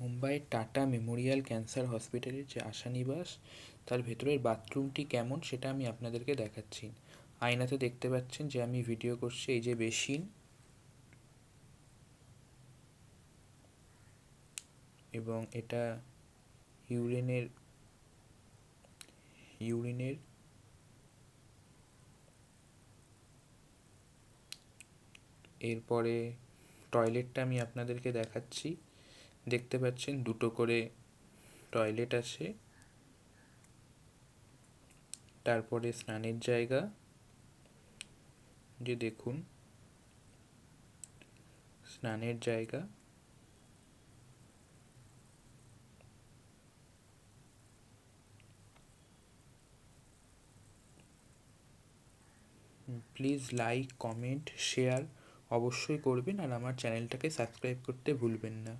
মুম্বাইয়ের tata Memorial cancer হসপিটালের যে আশানিবাস, তার ভেতরের বাথরুমটি কেমন সেটা আমি আপনাদেরকে দেখাচ্ছি। আয়নাতে দেখতে পাচ্ছেন যে আমি ভিডিও করছি। এই যে বেসিন এবং এটা ইউরিনের ইউরিনের এরপরে টয়লেটটা আমি আপনাদেরকে দেখাচ্ছি। দেখতে পাচ্ছেন দুটো করে টয়লেট আছে। তারপরে স্নানের জায়গা, যে দেখুন স্নানের জায়গা। প্লিজ লাইক, কমেন্ট, শেয়ার অবশ্যই করবেন, আর আমার চ্যানেলটাকে সাবস্ক্রাইব করতে ভুলবেন না।